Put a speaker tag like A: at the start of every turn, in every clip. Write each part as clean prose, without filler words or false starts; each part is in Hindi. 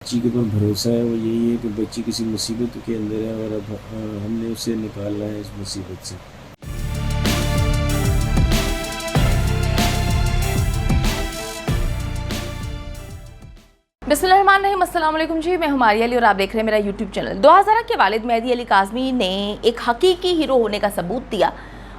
A: बच्ची के ऊपर भरोसा है वो यही है कि बच्ची किसी मुसीबत के अंदर है और अब हमने उसे निकालना है इस मुसीबत से।
B: बिस्मिल्लाहिर्रहमानिर्रहीम, अस्सलाम वालेकुम जी। मैं हूं मारिया अली और आप देख रहे हैं मेरा यूट्यूब चैनल। 2000 के वालिद मेहदी अली काज़मी ने एक हकीकी हीरो होने का सबूत दिया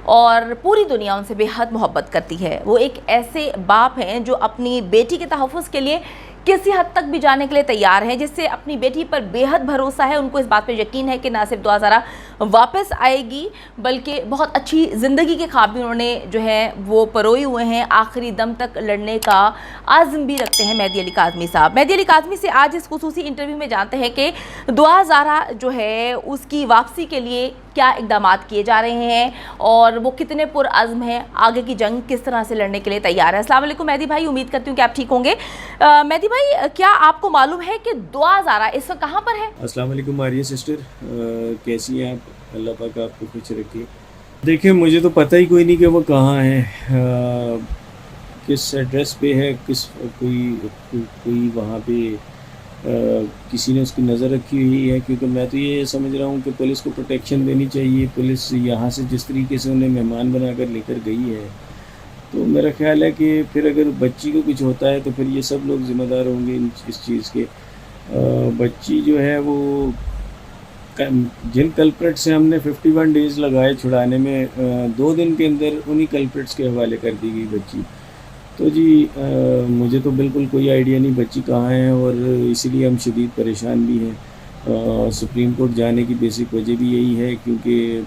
B: और पूरी दुनिया उनसे बेहद मोहब्बत करती है। वो एक ऐसे बाप हैं जो अपनी बेटी के तहफ़्फ़ुज़ के लिए किसी हद तक भी जाने के लिए तैयार हैं, जिससे अपनी बेटी पर बेहद भरोसा है। उनको इस बात पर यकीन है कि ना सिर्फ 2000 वापस आएगी बल्कि बहुत अच्छी ज़िंदगी के ख्वाब भी उन्होंने जो है वो परोए हुए हैं। आखिरी दम तक लड़ने का आज़म भी रखते हैं मेहदी अली काज़मी साहब। मेहदी अली काज़मी से आज इस खुसूसी इंटरव्यू में जानते हैं कि 2000 जो है उसकी वापसी के लिए क्या इक़दामात किए जा रहे हैं और वो कितने पुरअज़्म हैं, आगे की जंग किस तरह से लड़ने के लिए तैयार है। अस्सलाम वालेकुम मेहदी भाई, उम्मीद करती हूँ कि आप ठीक होंगे। मेहदी भाई, क्या आपको मालूम है कि 2000 इस वक्त कहाँ पर है?
A: अस्सलाम वालेकुम मारिया सिस्टर, कैसी हैं आप? अल्लाह पाक आपको खुश रखे। देखिए, मुझे तो पता ही कोई नहीं कि वो कहाँ है, किस एड्रेस पे है, किस कोई वहाँ पे किसी ने उसकी नज़र रखी हुई है, क्योंकि मैं तो ये समझ रहा हूँ कि पुलिस को प्रोटेक्शन देनी चाहिए। पुलिस यहाँ से जिस तरीके से उन्हें मेहमान बनाकर लेकर गई है, तो मेरा ख़्याल है कि फिर अगर बच्ची को कुछ होता है तो फिर ये सब लोग ज़िम्मेदार होंगे इस चीज़ के। बच्ची जो है वो जिन कल्प्रिट से हमने 51 डेज़ लगाए छुड़ाने में, 2 दिन के अंदर उन्हीं कल्प्रिट्स के हवाले कर दी गई बच्ची। तो जी, मुझे तो बिल्कुल कोई आइडिया नहीं बच्ची कहाँ है, और इसीलिए हम शदीद परेशान भी हैं। सुप्रीम कोर्ट जाने की बेसिक वजह भी यही है, क्योंकि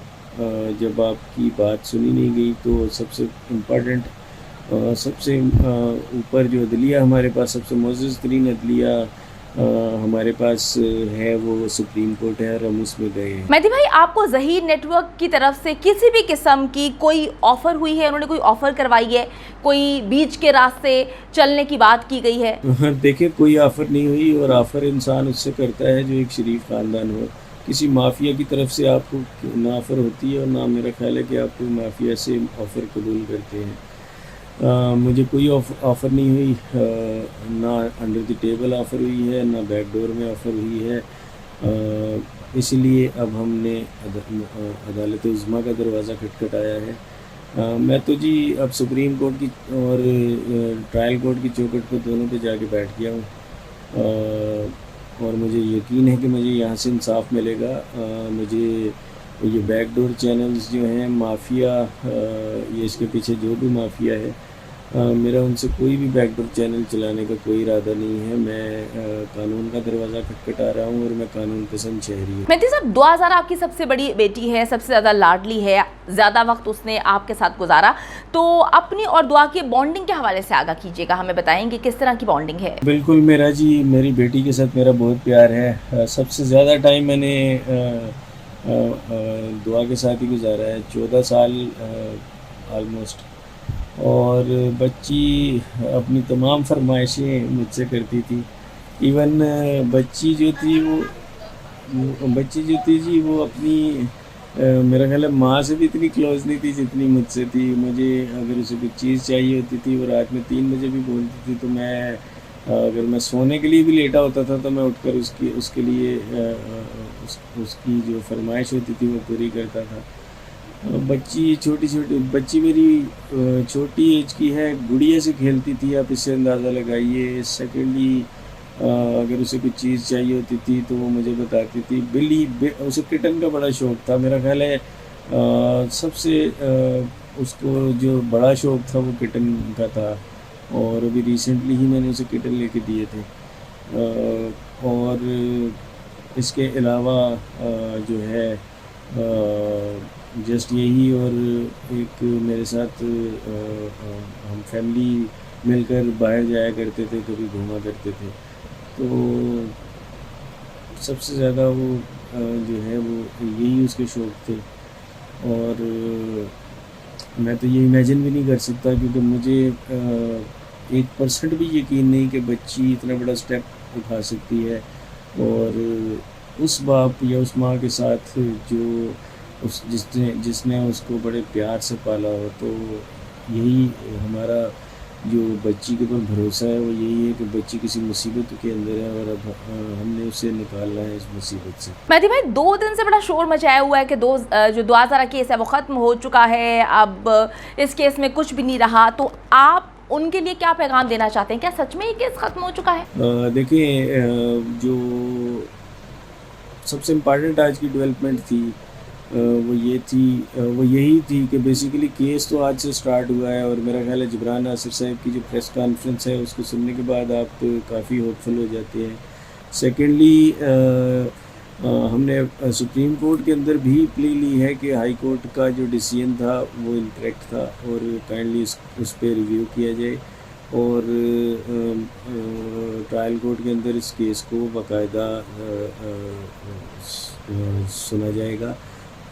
A: जब आपकी बात सुनी नहीं गई तो सबसे इम्पोर्टेंट, सबसे ऊपर जो अदलिया हमारे पास, सबसे मुअज़्ज़ज़ तरीन अदलिया हमारे पास है, वो सुप्रीम कोर्ट है, और हम उसमें गए हैं।
B: मेहदी भाई, आपको ज़हीर नेटवर्क की तरफ से किसी भी किस्म की कोई ऑफ़र हुई है? उन्होंने कोई ऑफ़र करवाई है? कोई बीच के रास्ते चलने की बात की गई है?
A: देखिए, कोई ऑफ़र नहीं हुई, और ऑफ़र इंसान उससे करता है जो एक शरीफ ख़ानदान हो। किसी माफिया की तरफ से आपको ना ऑफ़र होती है, और ना मेरा ख़्याल है कि आप कोई माफिया से ऑफ़र कबूल करते हैं। मुझे कोई ऑफ़र नहीं हुई, ना अंडर द टेबल ऑफ़र हुई है, ना बैक डोर में ऑफ़र हुई है। इसलिए अब हमने अदालत उज़्मा का दरवाज़ा खटखटाया है। मैं तो जी अब सुप्रीम कोर्ट की और ट्रायल कोर्ट की चौखट पर दोनों पे जाके बैठ गया हूँ, और मुझे यकीन है कि मुझे यहाँ से इंसाफ मिलेगा। मुझे ये बैकडोर चैनल्स जो हैं, माफिया, ये इसके पीछे जो भी माफिया है, मेरा उनसे कोई भी बैकडोर चैनल चलाने का कोई इरादा नहीं है। मैं कानून का दरवाज़ा खटखटा रहा हूँ, और मैं कानून पसंद शहरी हूँ।
B: मेहदी साहब, 2000 आपकी सबसे बड़ी बेटी है, सबसे ज़्यादा लाडली है, ज़्यादा वक्त उसने आपके साथ गुजारा, तो अपनी और दुआ की बॉन्डिंग के हवाले से आगाह कीजिएगा, हमें बताएंगे किस तरह की बॉन्डिंग है?
A: बिल्कुल, मेरी बेटी के साथ मेरा बहुत प्यार है। सबसे ज़्यादा टाइम मैंने दुआ के साथ ही गुजारा है, 14 साल आलमोस्ट। और बच्ची अपनी तमाम फरमाइशें मुझसे करती थी। इवन बच्ची जो थी जी, वो अपनी मेरा ख्याल है माँ से भी इतनी क्लोज़ नहीं थी जितनी मुझसे थी। मुझे अगर उसे कुछ चीज़ चाहिए होती थी, वो रात में 3 बजे भी बोलती थी, तो मैं अगर मैं सोने के लिए भी लेटा होता था तो मैं उठकर उसके लिए उसकी जो फरमाइश होती थी वो पूरी करता था। बच्ची मेरी छोटी एज की है, गुड़िया से खेलती थी, आप इससे अंदाज़ा लगाइए। सेकेंडली, अगर उसे कुछ चीज़ चाहिए होती थी तो वो मुझे बताती थी। उसे किटन का बड़ा शौक़ था। मेरा ख़्याल है सबसे उसको जो बड़ा शौक़ था वो किटन का था, और अभी रिसेंटली ही मैंने उसे किटन लेके दिए थे। और इसके अलावा जो है जस्ट यही, और एक मेरे साथ हम फैमिली मिलकर बाहर जाया करते थे, कभी घूमा करते थे। तो सबसे ज़्यादा वो जो है वो यही उसके शौक़ थे, और मैं तो ये इमेजिन भी नहीं कर सकता, क्योंकि मुझे 1% भी यकीन नहीं कि बच्ची इतना बड़ा स्टेप उठा सकती है। और उस बाप या उस माँ के साथ जो जिसने उसको बड़े प्यार से पाला हो, तो यही हमारा जो बच्ची के ऊपर भरोसा है वो यही है कि बच्ची किसी मुसीबत के अंदर है और अब हमने उसे निकालना है इस मुसीबत से।
B: मेहदी भाई, 2 दिन से बड़ा शोर मचाया हुआ है कि जो 2000 केस है वो ख़त्म हो चुका है, अब इस केस में कुछ भी नहीं रहा, तो आप उनके लिए क्या पैगाम देना चाहते हैं? क्या सच में ये केस ख़त्म हो चुका है?
A: देखिए, जो सबसे इम्पॉर्टेंट आज की डेवलपमेंट थी वो यही थी कि बेसिकली केस तो आज से स्टार्ट हुआ है और मेरा ख्याल है जबरान नासिर साहब की जो प्रेस कॉन्फ्रेंस है उसको सुनने के बाद आप काफ़ी होपफुल हो जाते हैं। सेकेंडली, हमने सुप्रीम कोर्ट के अंदर भी प्ली ली है कि हाई कोर्ट का जो डिसीजन था वो इनकरेक्ट था और काइंडली उस पर रिव्यू किया जाए और ट्रायल कोर्ट के अंदर इस केस को बाकायदा सुना जाएगा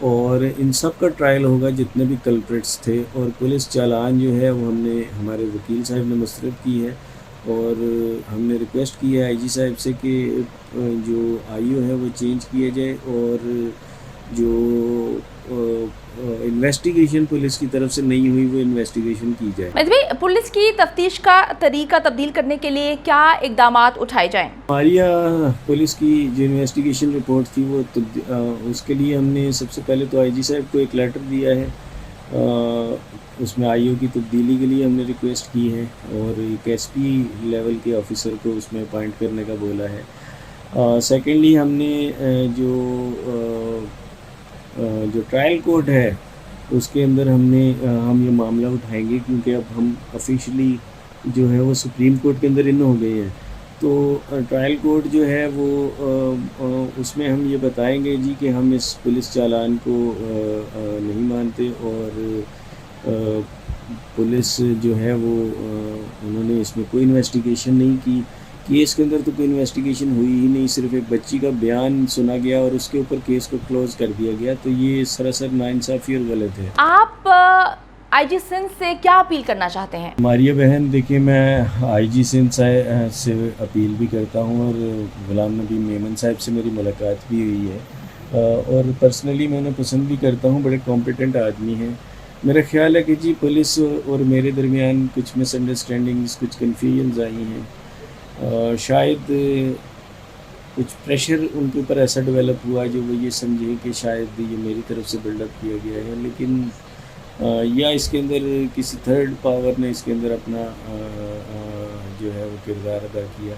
A: और इन सब का ट्रायल होगा जितने भी कल्प्रिट्स थे और पुलिस चालान जो है वो हमने हमारे वकील साहब ने मुस्तरद की है और हमने रिक्वेस्ट की है आईजी साहब से कि जो आईओ है वो चेंज किया जाए और जो इन्वेस्टिगेशन पुलिस की तरफ से नहीं हुई वो इन्वेस्टिगेशन की जाए।
B: मेहदी भाई, पुलिस की तफ्तीश का तरीका तब्दील करने के लिए क्या इकदामात उठाए जाएं?
A: हमारी पुलिस की जो इन्वेस्टिगेशन रिपोर्ट थी वो उसके लिए हमने सबसे पहले तो आईजी साहब को एक लेटर दिया है, उसमें आईओ की तब्दीली के लिए हमने रिक्वेस्ट की है और एक एसपी लेवल के ऑफिसर को उसमें अपॉइंट करने का बोला है। सेकेंडली हमने जो ट्रायल कोर्ट है उसके अंदर हम ये मामला उठाएंगे क्योंकि अब हम ऑफिशियली जो है वो सुप्रीम कोर्ट के अंदर इन हो गए हैं, तो ट्रायल कोर्ट जो है वो उसमें हम ये बताएंगे जी कि हम इस पुलिस चालान को नहीं मानते और पुलिस जो है वो उन्होंने इसमें कोई इन्वेस्टिगेशन नहीं की, केस के अंदर तो कोई इन्वेस्टिगेशन हुई ही नहीं, सिर्फ एक बच्ची का बयान सुना गया और उसके ऊपर केस को क्लोज कर दिया गया, तो ये सरासर नाइंसाफ़ी और गलत है।
B: आप आईजी सिंध से क्या अपील करना चाहते हैं?
A: मारिया बहन, देखिए मैं आईजी सिंध से अपील भी करता हूँ और गुलाम नबी मेमन साहब से मेरी मुलाकात भी हुई है और पर्सनली मैं उन्हें पसंद भी करता हूँ, बड़े कॉम्पिटेंट आदमी हैं। मेरा ख्याल है कि जी पुलिस और मेरे दरमियान कुछ मिसअंडरस्टैंडिंग्स, कुछ कन्फ्यूजन्स आई हैं, शायद कुछ प्रेशर उनके ऊपर ऐसा डेवलप हुआ जो वो ये समझे कि शायद ये मेरी तरफ से बिल्डअप किया गया है, लेकिन या इसके अंदर किसी थर्ड पावर ने इसके अंदर अपना जो है वो किरदार अदा किया।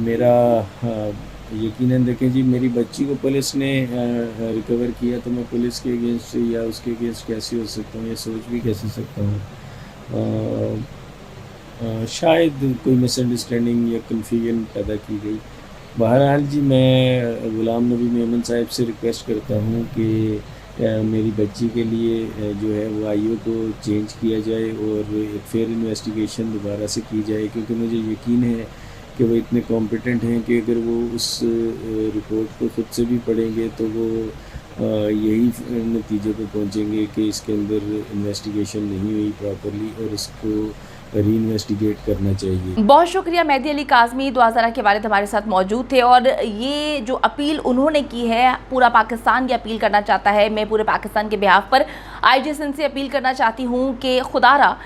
A: मेरा यकीनन देखें जी, मेरी बच्ची को पुलिस ने रिकवर किया तो मैं पुलिस के अगेंस्ट या उसके अगेंस्ट कैसे हो सकता हूँ, ये सोच भी कैसे सकता हूँ। शायद कोई मिसअंडरस्टैंडिंग या कन्फ्यूजन पैदा की गई। बहरहाल जी, मैं गुलाम नबी मेमन साहब से रिक्वेस्ट करता हूँ कि मेरी बच्ची के लिए जो है वो आईओ को चेंज किया जाए और एक फेयर इन्वेस्टिगेशन दोबारा से की जाए, क्योंकि मुझे यकीन है कि वो इतने कॉम्पिटेंट हैं कि अगर वो उस रिपोर्ट को खुद से भी पढ़ेंगे तो वो यही नतीजे पे पहुंचेंगे कि इसके अंदर इन्वेस्टिगेशन नहीं हुई प्रॉपरली और इसको री इन्वेस्टिगेट करना चाहिए।
B: बहुत शुक्रिया। मेहदी अली काज़मी 2000 के वालिद हमारे साथ मौजूद थे और ये जो अपील उन्होंने की है, पूरा पाकिस्तान की अपील करना चाहता है। मैं पूरे पाकिस्तान के बिहाफ पर आईजी सिंध से अपील करना चाहती हूँ कि खुदारा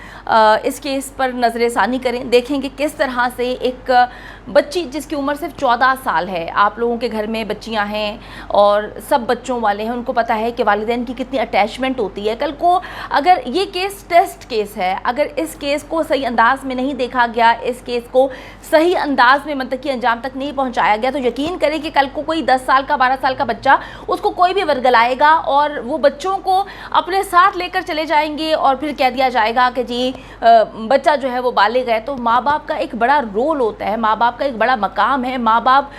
B: इस केस पर नज़र-ए-सानी करें, देखें कि किस तरह से एक बच्ची जिसकी उम्र सिर्फ 14 साल है, आप लोगों के घर में बच्चियां हैं और सब बच्चों वाले हैं, उनको पता है कि वालिदैन की कितनी अटैचमेंट होती है। कल को अगर ये केस टेस्ट केस है, अगर इस केस को सही अंदाज में नहीं देखा गया, इस केस को सही अंदाज में मंतकी अंजाम तक नहीं पहुंचाया गया, तो यकीन करें कि कल को कोई 10 साल का 12 साल का बच्चा, उसको कोई भी वर्गलाएगा और वो बच्चों को अपने साथ लेकर चले जाएंगे और फिर कह दिया जाएगा कि जी बच्चा जो है वो बालिग है। तो माँ बाप का एक बड़ा रोल होता है, माँ बाप का एक बड़ा मकाम है। माँ बाप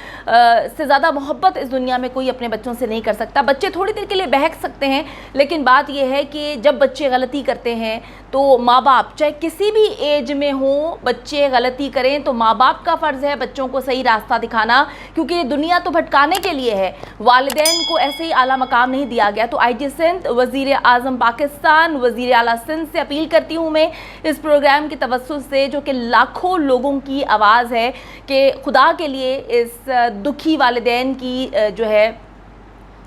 B: से ज़्यादा मोहब्बत इस दुनिया में कोई अपने बच्चों से नहीं कर सकता। बच्चे थोड़ी देर के लिए बहक सकते हैं, लेकिन बात यह है कि जब बच्चे गलती करते हैं तो माँ बाप, चाहे किसी भी एज में हो, बच्चे गलती करें तो माँ बाप का फ़र्ज़ है बच्चों को सही रास्ता दिखाना, क्योंकि ये दुनिया तो भटकाने के लिए है। वालिदैन को ऐसे ही आला मकाम नहीं दिया गया। तो आईजी सिंध, वज़ीर आज़म पाकिस्तान, वज़ीर आला सिंध से अपील करती हूँ मैं इस प्रोग्राम की तवज्जुह से, जो कि लाखों लोगों की आवाज़ है, कि खुदा के लिए इस दुखी वालिदैन की जो है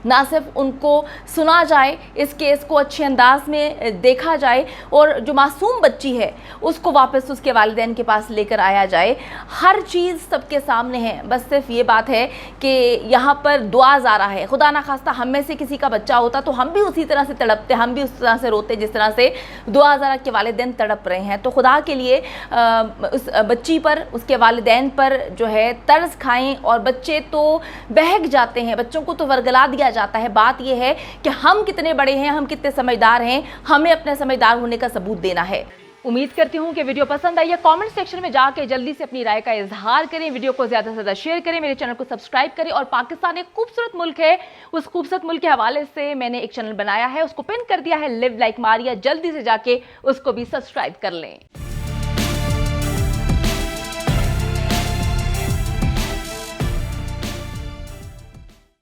B: ना सिर्फ उनको सुना जाए, इस केस को अच्छे अंदाज में देखा जाए और जो मासूम बच्ची है उसको वापस उसके वालिदैन के पास लेकर आया जाए। हर चीज़ सबके सामने है, बस सिर्फ ये बात है कि यहाँ पर दुआ ज़ारा है। खुदा ना खास्ता हम में से किसी का बच्चा होता तो हम भी उसी तरह से तड़पते, हम भी उस तरह से रोते जिस तरह से दुआ ज़ारा के वालिदैन तड़प रहे हैं। तो खुदा के लिए उस बच्ची पर, उसके वालिदैन पर जो है तरस खाएं। और बच्चे तो बहक जाते हैं, बच्चों को तो वर्गला दिया जाता है। बात यह है कि हम कितने बड़े हैं, हम कितने समझदार हैं, हमें अपने समझदार होने का सबूत देना है। उम्मीद करती हूँ कि वीडियो पसंद आई है। कमेंट सेक्शन में जाके जल्दी से अपनी राय का इजहार करें, वीडियो को ज़्यादा से ज़्यादा शेयर करें, मेरे चैनल को सब्सक्राइब करें। और पाकिस्तान एक खूबसूरत मुल्क है, उस खूबसूरत मुल्क के हवाले से मैंने एक चैनल बनाया है, उसको पिन कर दिया है, लिव लाइक मारिया। जल्दी से जाके उसको भी सब्सक्राइब कर लें।